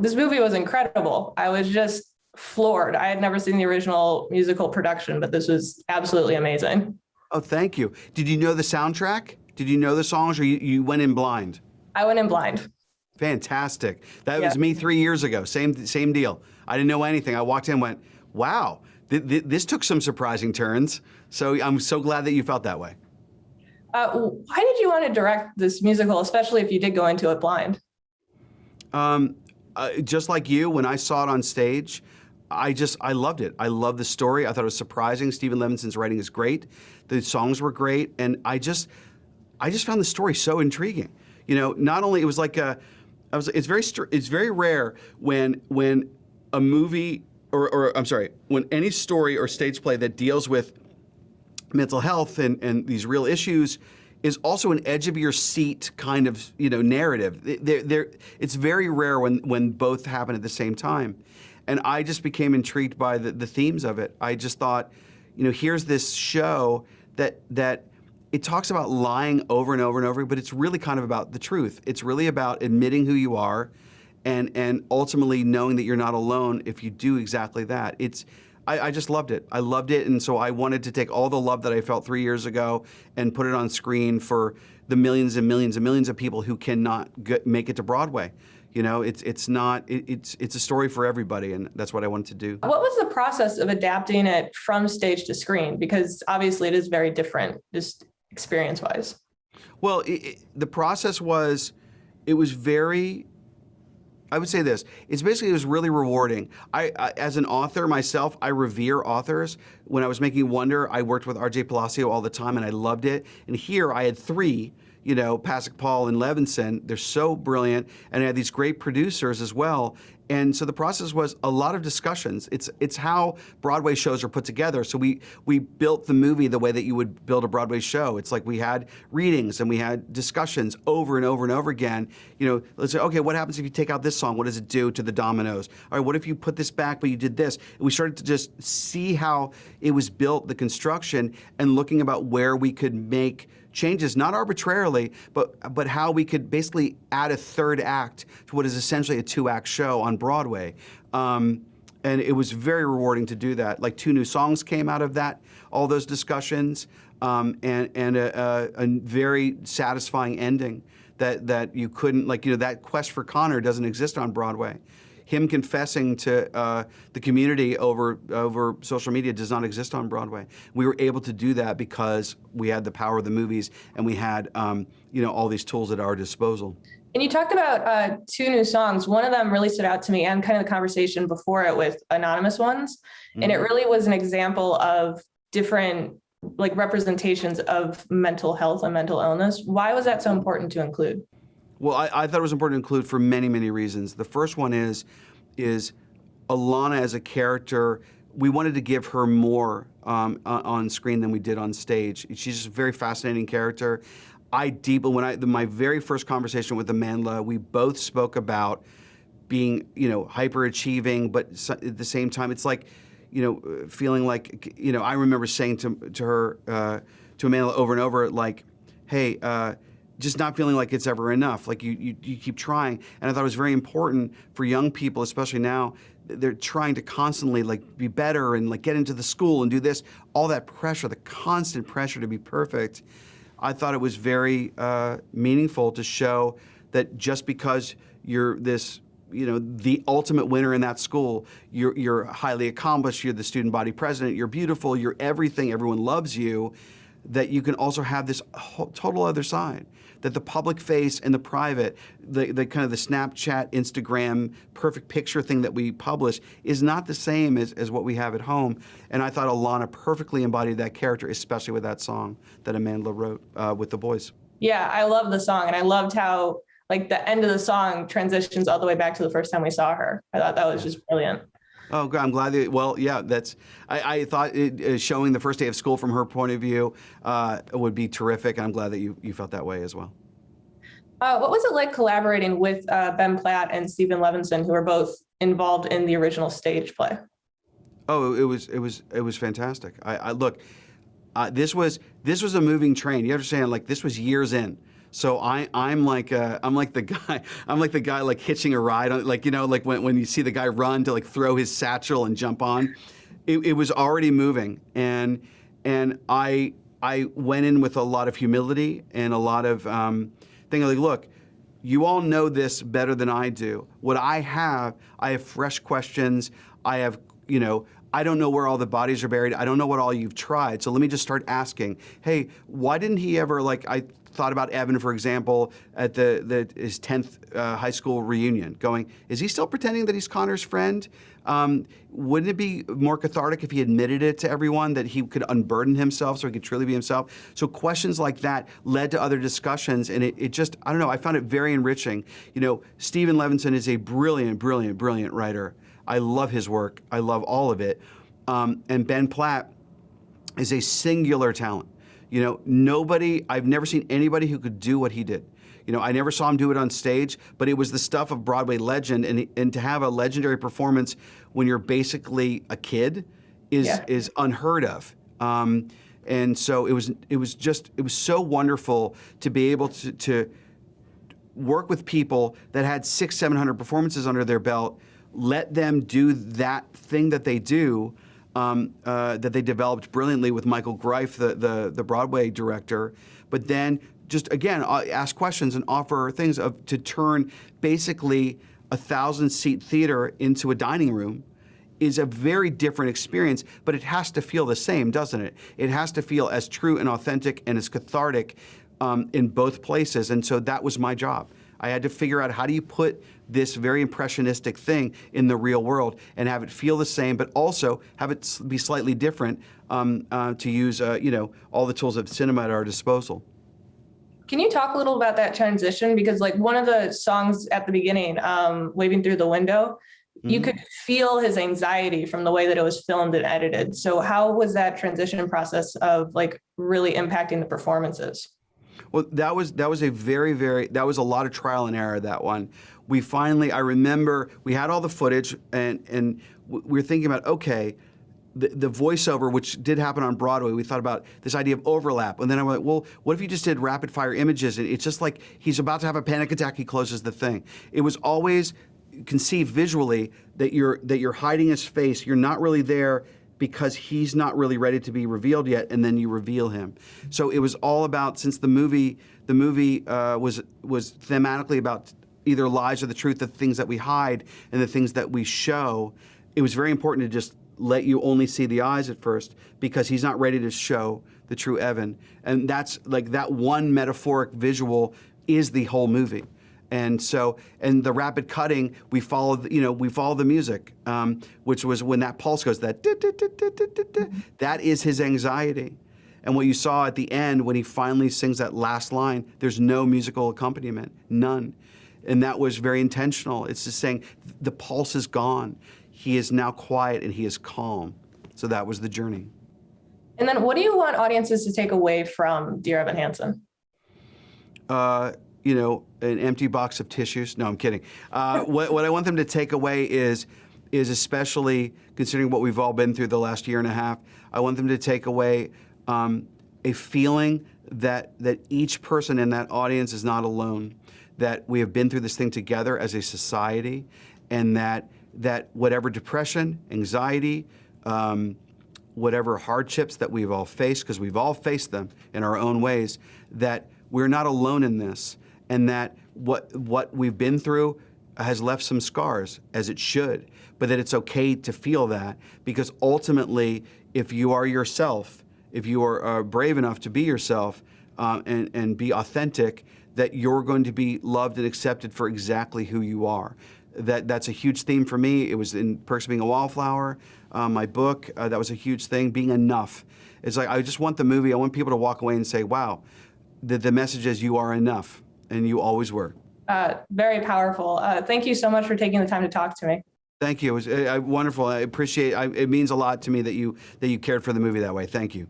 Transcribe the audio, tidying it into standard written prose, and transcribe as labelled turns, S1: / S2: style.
S1: This movie was incredible. I was just floored. I had never seen the original musical production, but this was absolutely amazing.
S2: Oh, thank you. Did you know the soundtrack? Did you know the songs, or you went in blind?
S1: I went in blind.
S2: Fantastic. That was me 3 years ago. Same deal. I didn't know anything. I walked in and went, wow, this took some surprising turns. So I'm so glad that you felt that way.
S1: Why did you want to direct this musical, especially if you did go into it blind?
S2: Just like you, when I saw it on stage, I loved it. I loved the story. I thought it was surprising. Steven Levenson's writing is great. The songs were great. And I just found the story so intriguing. You know, not only it was like it's very rare when a movie when any story or stage play that deals with mental health and these real issues is also an edge of your seat kind of, you know, narrative. It's very rare when both happen at the same time. And I just became intrigued by the themes of it. I just thought, you know, here's this show that it talks about lying over and over and over, but it's really kind of about the truth. It's really about admitting who you are and ultimately knowing that you're not alone if you do exactly that. I just loved it. I loved it, and so I wanted to take all the love that I felt 3 years ago and put it on screen for the millions and millions and millions of people who cannot make it to Broadway. You know, it's a story for everybody, and that's what I wanted to do.
S1: What was the process of adapting it from stage to screen? Because obviously it is very different, just experience-wise.
S2: Well, the process was, it was very, I would say this, it was really rewarding. I as an author myself, I revere authors. When I was making Wonder, I worked with R.J. Palacio all the time, and I loved it. And here I had three, you know, Pasek, Paul, and Levenson. They're so brilliant, and I had these great producers as well. And so the process was a lot of discussions. It's how Broadway shows are put together. So we built the movie the way that you would build a Broadway show. It's like we had readings and we had discussions over and over and over again. You know, let's say, okay, what happens if you take out this song? What does it do to the dominoes? All right, what if you put this back but you did this? And we started to just see how it was built, the construction, and looking about where we could make changes, not arbitrarily, but how we could basically add a third act to what is essentially a two-act show on Broadway. And it was very rewarding to do that. Like 2 new songs came out of that, all those discussions, and a very satisfying ending that you couldn't, like, you know, that quest for Connor doesn't exist on Broadway. Him confessing to the community over social media does not exist on Broadway. We were able to do that because we had the power of the movies, and we had you know, all these tools at our disposal.
S1: And you talked about 2 new songs. One of them really stood out to me, and kind of the conversation before it with anonymous ones. Mm-hmm. And it really was an example of different, like, representations of mental health and mental illness. Why was that so important to include?
S2: Well, I thought it was important to include for many, many reasons. The first one is Alana as a character. We wanted to give her more on screen than we did on stage. She's just a very fascinating character. My very first conversation with Amandla, we both spoke about being, you know, hyperachieving, but at the same time, it's like, you know, feeling like, you know, I remember saying to her, to Amandla over and over, like, hey, just not feeling like it's ever enough. Like you keep trying. And I thought it was very important for young people, especially now, they're trying to constantly, like, be better and, like, get into the school and do this, all that pressure, the constant pressure to be perfect. I thought it was very meaningful to show that just because you're this, you know, the ultimate winner in that school, you're highly accomplished, you're the student body president, you're beautiful, you're everything, everyone loves you, that you can also have this total other side, that the public face and the private, the kind of the Snapchat, Instagram, perfect picture thing that we publish is not the same as what we have at home. And I thought Alana perfectly embodied that character, especially with that song that Amandla wrote with the boys. Yeah,
S1: I love the song, and I loved how, like, the end of the song transitions all the way back to the first time we saw her. I thought that was just brilliant.
S2: Oh, I'm glad that, well, yeah, that's, I thought showing the first day of school from her point of view would be terrific, and I'm glad that you felt that way as well.
S1: What was it like collaborating with Ben Platt and Steven Levenson, who are both involved in the original stage play?
S2: Oh, it was fantastic. Look, this was a moving train. You understand, like, this was years in. So I'm like the guy like hitching a ride on, like, you know, like when you see the guy run to like throw his satchel and jump on. It was already moving, and I went in with a lot of humility and a lot of thinking like, look, you all know this better than I do. What I have fresh questions. I have, you know, I don't know where all the bodies are buried. I don't know what all you've tried. So let me just start asking, hey, why didn't he ever, like, I thought about Evan, for example, at his 10th high school reunion, going, is he still pretending that he's Connor's friend? Wouldn't it be more cathartic if he admitted it to everyone, that he could unburden himself so he could truly be himself? So questions like that led to other discussions, and it just, I don't know, I found it very enriching. You know, Steven Levenson is a brilliant, brilliant, brilliant writer. I love his work. I love all of it. And Ben Platt is a singular talent. You know, I've never seen anybody who could do what he did. You know, I never saw him do it on stage, but it was the stuff of Broadway legend, and to have a legendary performance when you're basically a kid is unheard of. And so it was so wonderful to be able to work with people that had 600-700 performances under their belt, let them do that thing that they do, that they developed brilliantly with Michael Greif, the Broadway director, but then just, again, ask questions and offer things to turn basically a 1,000-seat theater into a dining room is a very different experience, but it has to feel the same, doesn't it? It has to feel as true and authentic and as cathartic in both places, and so that was my job. I had to figure out, how do you put this very impressionistic thing in the real world and have it feel the same, but also have it be slightly different, to use you know, all the tools of cinema at our disposal.
S1: Can you talk a little about that transition? Because like one of the songs at the beginning, Waving Through the Window, you could feel his anxiety from the way that it was filmed and edited. So how was that transition process of like really impacting the performances?
S2: Well, that was a that was a lot of trial and error, that one. We finally, I remember we had all the footage, and we were thinking about, okay, the voiceover, which did happen on Broadway, we thought about this idea of overlap. And then I went, well, what if you just did rapid fire images? And it's just like he's about to have a panic attack, he closes the thing. It was always conceived visually that you're hiding his face, you're not really there because he's not really ready to be revealed yet, and then you reveal him. So it was all about, since the movie was thematically about either lies or the truth, the things that we hide and the things that we show, it was very important to just let you only see the eyes at first, because he's not ready to show the true Evan. And that's like, that one metaphoric visual is the whole movie. And so, and the rapid cutting, we follow the music, which was when that pulse goes, that that is his anxiety. And what you saw at the end, when he finally sings that last line, there's no musical accompaniment, none. And that was very intentional. It's just saying the pulse is gone. He is now quiet and he is calm. So that was the journey.
S1: And then what do you want audiences to take away from Dear Evan Hansen?
S2: You know, an empty box of tissues. No, I'm kidding. What I want them to take away is especially considering what we've all been through the last year and a half, I want them to take away a feeling that each person in that audience is not alone, that we have been through this thing together as a society, and that whatever depression, anxiety, whatever hardships that we've all faced, because we've all faced them in our own ways, that we're not alone in this, and that what we've been through has left some scars, as it should, but that it's okay to feel that, because ultimately, if you are yourself, if you are brave enough to be yourself and be authentic, that you're going to be loved and accepted for exactly who you are. That's a huge theme for me. It was in Perks of Being a Wallflower, my book. That was a huge thing, being enough. It's like, I just want the movie, I want people to walk away and say, wow, the message is you are enough, and you always were.
S1: Very powerful. Thank you so much for taking the time to talk to me.
S2: Thank you. It was wonderful. I appreciate it. It means a lot to me that you cared for the movie that way. Thank you.